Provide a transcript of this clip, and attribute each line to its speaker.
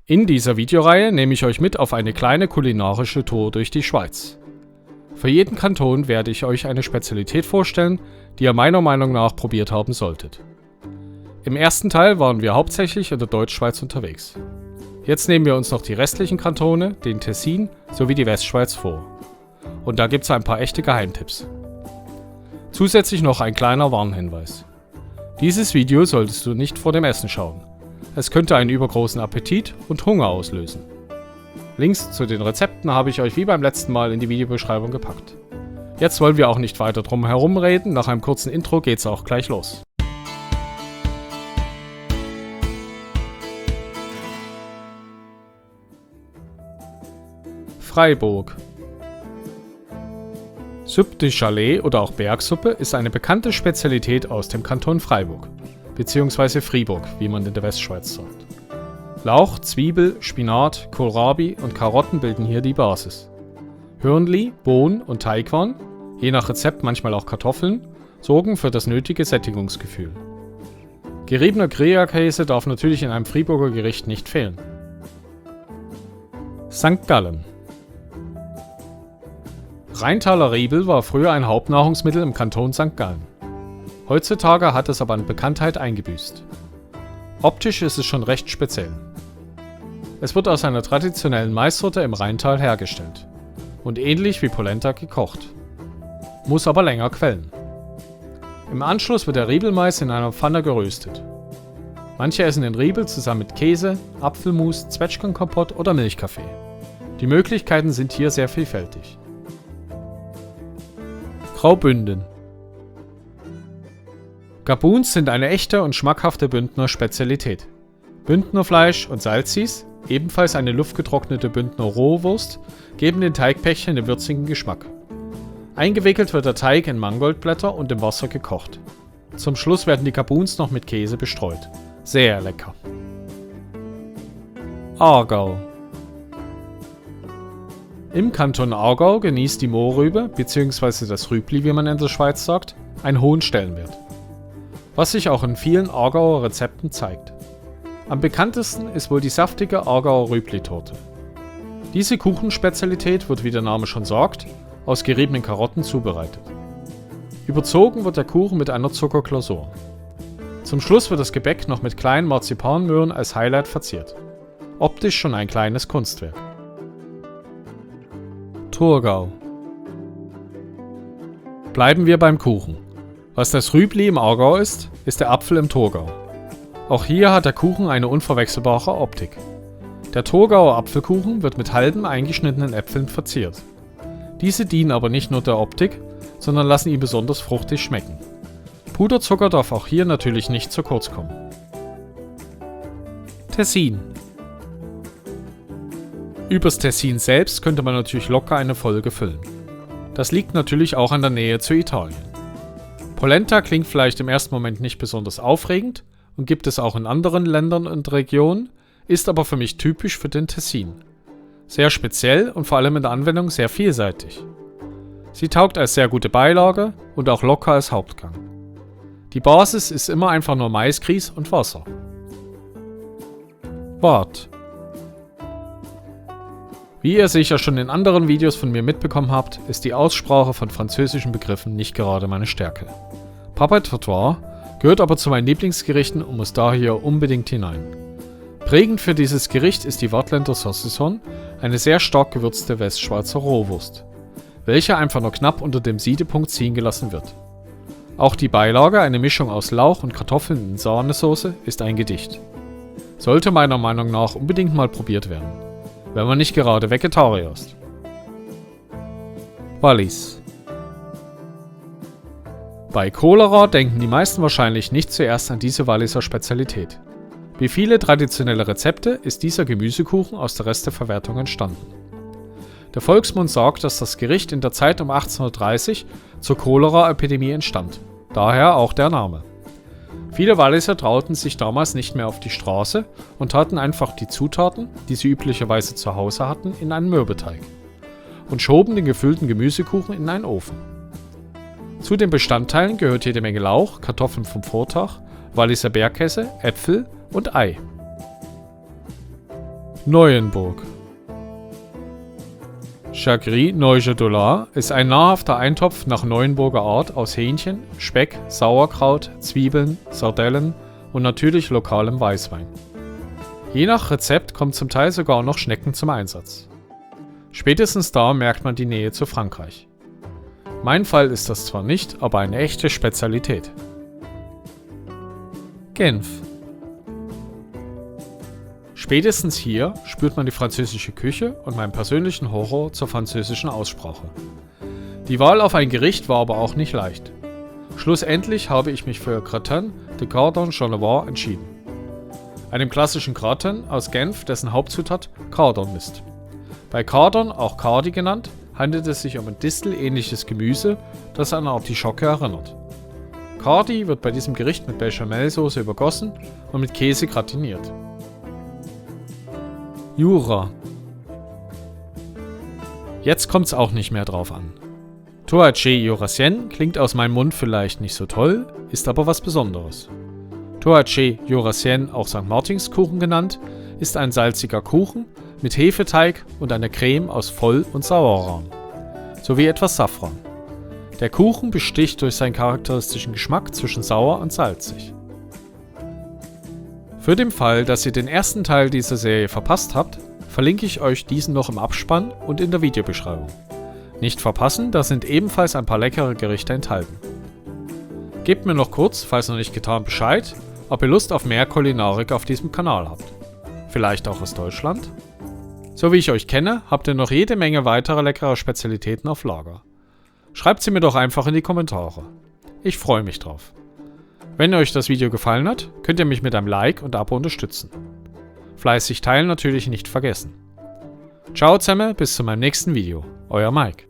Speaker 1: In dieser Videoreihe nehme ich euch mit auf eine kleine kulinarische Tour durch die Schweiz. Für jeden Kanton werde ich euch eine Spezialität vorstellen, die ihr meiner Meinung nach probiert haben solltet. Im ersten Teil waren wir hauptsächlich in der Deutschschweiz unterwegs. Jetzt nehmen wir uns noch die restlichen Kantone, den Tessin sowie die Westschweiz vor. Und da gibt es ein paar echte Geheimtipps. Zusätzlich noch ein kleiner Warnhinweis. Dieses Video solltest du nicht vor dem Essen schauen. Es könnte einen übergroßen Appetit und Hunger auslösen. Links zu den Rezepten habe ich euch wie beim letzten Mal in die Videobeschreibung gepackt. Jetzt wollen wir auch nicht weiter drum herum reden, nach einem kurzen Intro geht's auch gleich los. Freiburg. Soupe de Chalet oder auch Bergsuppe ist eine bekannte Spezialität aus dem Kanton Freiburg, beziehungsweise Fribourg, wie man in der Westschweiz sagt. Lauch, Zwiebel, Spinat, Kohlrabi und Karotten bilden hier die Basis. Hörnli, Bohnen und Teigwaren, je nach Rezept manchmal auch Kartoffeln, sorgen für das nötige Sättigungsgefühl. Geriebener Gruyère-Käse darf natürlich in einem Friburger Gericht nicht fehlen. St. Gallen. Rheintaler Riebel war früher ein Hauptnahrungsmittel im Kanton St. Gallen. Heutzutage hat es aber an Bekanntheit eingebüßt. Optisch ist es schon recht speziell. Es wird aus einer traditionellen Maissorte im Rheintal hergestellt und ähnlich wie Polenta gekocht, muss aber länger quellen. Im Anschluss wird der Riebelmais in einer Pfanne geröstet. Manche essen den Riebel zusammen mit Käse, Apfelmus, Zwetschgenkompott oder Milchkaffee. Die Möglichkeiten sind hier sehr vielfältig. Graubünden. Gabuns sind eine echte und schmackhafte Bündner Spezialität. Bündner Fleisch und Salzis, ebenfalls eine luftgetrocknete Bündner Rohwurst, geben den Teigpäckchen den würzigen Geschmack. Eingewickelt wird der Teig in Mangoldblätter und im Wasser gekocht. Zum Schluss werden die Gabuns noch mit Käse bestreut. Sehr lecker. Aargau. Im Kanton Aargau genießt die Mohrrübe, bzw. das Rübli, wie man in der Schweiz sagt, einen hohen Stellenwert. Was sich auch in vielen Aargauer Rezepten zeigt. Am bekanntesten ist wohl die saftige Aargauer Rübli-Torte. Diese Kuchenspezialität wird, wie der Name schon sagt, aus geriebenen Karotten zubereitet. Überzogen wird der Kuchen mit einer Zuckerglasur. Zum Schluss wird das Gebäck noch mit kleinen Marzipanmöhren als Highlight verziert. Optisch schon ein kleines Kunstwerk. Thurgau. Bleiben wir beim Kuchen. Was das Rübli im Aargau ist, ist der Apfel im Thurgau. Auch hier hat der Kuchen eine unverwechselbare Optik. Der Thurgauer Apfelkuchen wird mit halben eingeschnittenen Äpfeln verziert. Diese dienen aber nicht nur der Optik, sondern lassen ihn besonders fruchtig schmecken. Puderzucker darf auch hier natürlich nicht zu kurz kommen. Tessin. Übers Tessin selbst könnte man natürlich locker eine Folge füllen. Das liegt natürlich auch an der Nähe zu Italien. Polenta klingt vielleicht im ersten Moment nicht besonders aufregend und gibt es auch in anderen Ländern und Regionen, ist aber für mich typisch für den Tessin. Sehr speziell und vor allem in der Anwendung sehr vielseitig. Sie taugt als sehr gute Beilage und auch locker als Hauptgang. Die Basis ist immer einfach nur Maisgrieß und Wasser. Waadt. Wie ihr sicher schon in anderen Videos von mir mitbekommen habt, ist die Aussprache von französischen Begriffen nicht gerade meine Stärke. Papatoire gehört aber zu meinen Lieblingsgerichten und muss daher unbedingt hinein. Prägend für dieses Gericht ist die Waadtländer Saucisson, eine sehr stark gewürzte Westschweizer Rohwurst, welche einfach nur knapp unter dem Siedepunkt ziehen gelassen wird. Auch die Beilage, eine Mischung aus Lauch und Kartoffeln in Sahnesoße, ist ein Gedicht. Sollte meiner Meinung nach unbedingt mal probiert werden, wenn man nicht gerade Vegetarier ist. Wallis. Bei Cholera denken die meisten wahrscheinlich nicht zuerst an diese Walliser Spezialität. Wie viele traditionelle Rezepte ist dieser Gemüsekuchen aus der Resteverwertung entstanden. Der Volksmund sagt, dass das Gericht in der Zeit um 1830 zur Cholera-Epidemie entstand, daher auch der Name. Viele Walliser trauten sich damals nicht mehr auf die Straße und taten einfach die Zutaten, die sie üblicherweise zu Hause hatten, in einen Mürbeteig und schoben den gefüllten Gemüsekuchen in einen Ofen. Zu den Bestandteilen gehört jede Menge Lauch, Kartoffeln vom Vortag, Walliser Bergkäse, Äpfel und Ei. Neuenburg. Chagris Neuge Dollar ist ein nahrhafter Eintopf nach Neuenburger Art aus Hähnchen, Speck, Sauerkraut, Zwiebeln, Sardellen und natürlich lokalem Weißwein. Je nach Rezept kommt zum Teil sogar noch Schnecken zum Einsatz. Spätestens da merkt man die Nähe zu Frankreich. Mein Fall ist das zwar nicht, aber eine echte Spezialität. Genf. Spätestens hier spürt man die französische Küche und meinen persönlichen Horror zur französischen Aussprache. Die Wahl auf ein Gericht war aber auch nicht leicht. Schlussendlich habe ich mich für Gratin de Cardon Charlevoix entschieden. Einem klassischen Gratin aus Genf, dessen Hauptzutat Cardon ist. Bei Cardon, auch Cardi genannt, handelt es sich um ein Distel-ähnliches Gemüse, das an Artischocke erinnert. Cardi wird bei diesem Gericht mit Bechamelsoße übergossen und mit Käse gratiniert. Jura. Jetzt kommt's auch nicht mehr drauf an. Tourachet Jurassien klingt aus meinem Mund vielleicht nicht so toll, ist aber was Besonderes. Tourachet Jurassien, auch St. Martinskuchen genannt, ist ein salziger Kuchen mit Hefeteig und einer Creme aus Voll- und Sauerrahm, sowie etwas Safran. Der Kuchen besticht durch seinen charakteristischen Geschmack zwischen sauer und salzig. Für den Fall, dass ihr den ersten Teil dieser Serie verpasst habt, verlinke ich euch diesen noch im Abspann und in der Videobeschreibung. Nicht verpassen, da sind ebenfalls ein paar leckere Gerichte enthalten. Gebt mir noch kurz, falls noch nicht getan, Bescheid, ob ihr Lust auf mehr Kulinarik auf diesem Kanal habt. Vielleicht auch aus Deutschland? So wie ich euch kenne, habt ihr noch jede Menge weiterer leckerer Spezialitäten auf Lager. Schreibt sie mir doch einfach in die Kommentare. Ich freue mich drauf. Wenn euch das Video gefallen hat, könnt ihr mich mit einem Like und Abo unterstützen. Fleißig teilen natürlich nicht vergessen. Ciao zusammen, bis zu meinem nächsten Video. Euer Mike.